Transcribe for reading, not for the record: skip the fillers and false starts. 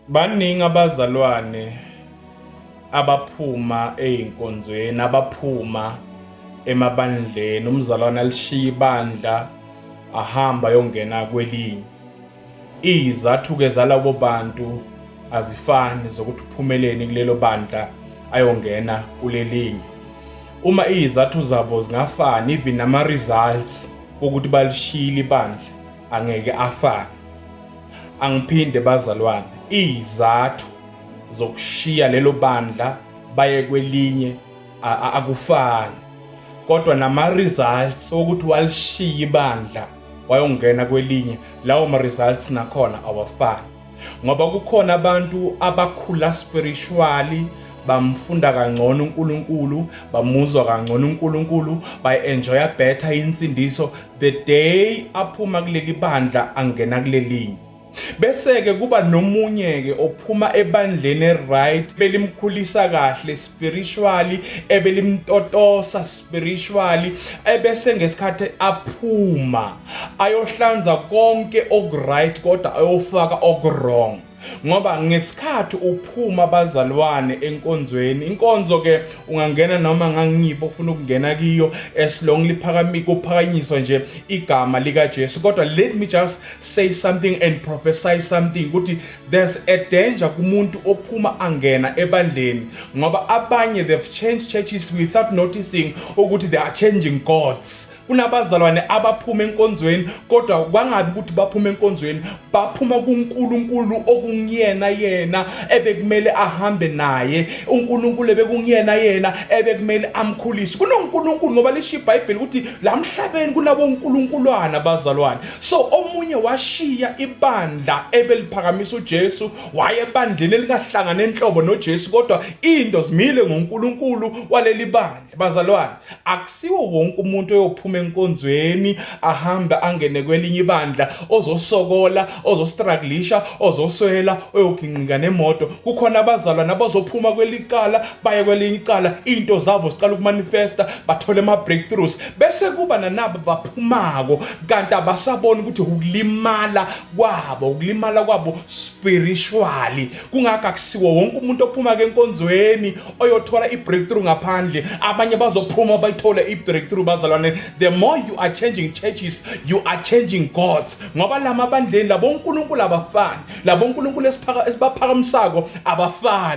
Baningi abazalwane abaphuma ey'nkonzweni, abaphuma emabandleni. Umzalwane alishiya ibandla ahamba ayongena kwelinye. Izathu-ke zalabo bantu azifani zokuthi uphumeleni kulelo bandla ayongena kulelinye. Uma izathu zabo zingafani, even nama-results ukuthi balishiyile ibandla angeke afane. Angiphinde bazalwane, izathu zokushiya lelo bandla baye kwelinye akufani, kodwa nama-results ukuthi walishiya ibandla wayongena kwelinye, lawo ma-results nakhona awafani. Ngoba kukhona abantu abakhula spiritually, bamfunda kangcono uNkulunkulu, bamuzwa kangcono uNkulunkulu, bayi-enjoya better insindiso the day aphuma kuleli bandla angena kulelinye. Bese-ke kuba nomunye-ke ophuma ebandleni right, belimkhulisa kahle spiritually, ebelimtotosa spiritually, ebese ngesikhathi aphuma ayohlanza konke okuright kodwa ayofaka okwrong. Ngoba ngesikhathi uphuma abazalwane enkonzweni, inkonzo-ke ungangena noma ngangipho ufuna ukungena kiyo, as long kuphakanyiswa nje igama lika Jesu. Kodwa let me just say something and prophesy something ukuthi there's a danger kumuntu ophuma angena ebandleni, ngoba abanye they've changed churches without noticing ukuthi they are changing gods. Kunabazalwane abaphuma enkonzweni kodwa kwangabi ukuthi baphuma enkonzweni, baphuma kuNkulunkulu okungiyena yena ebekumele ahambe naye, uNkulunkulu ebekungiyena yena ebekumele amkhulise. KunoNkulunkulu ngoba lisho iBhayibheli ukuthi la mhlabeni kunabo uNkulunkuluwana abazalwane. So omunye washiya ibandla ebeliphakamisa uJesu, waye ebandleni elingahlangana enhlobo noJesu, kodwa into zimile ngoNkulunkulu waleli bandla. Bazalwane, akusiwo wonke umuntu oyophuma enkonzweni ahambe angene kwelinye ibandla ozosokola, ozostrugglisha, ozoswela, oyoginqika nemoto. Kukhona abazalwane abazophuma kwelicala baye kwelinye icala, into zabo ziqala ukumanifesta, bathole ama-breakthroughs. Bese kuba nanabo baphumako kanti abasabona ukuthi ukulimala kwabo spiritually. Kungakho akusiwo wonke umuntu ophuma enkonzweni oyothola i-breakthrough ngaphandle. Abanye bazophuma bayithole i-breakthrough bazalwane. The more you are changing churches, you are changing gods. Ngoba lama bandleni labo uNkulunkulu abafani, labo uNkulunkulu esibaphakamisako abafani.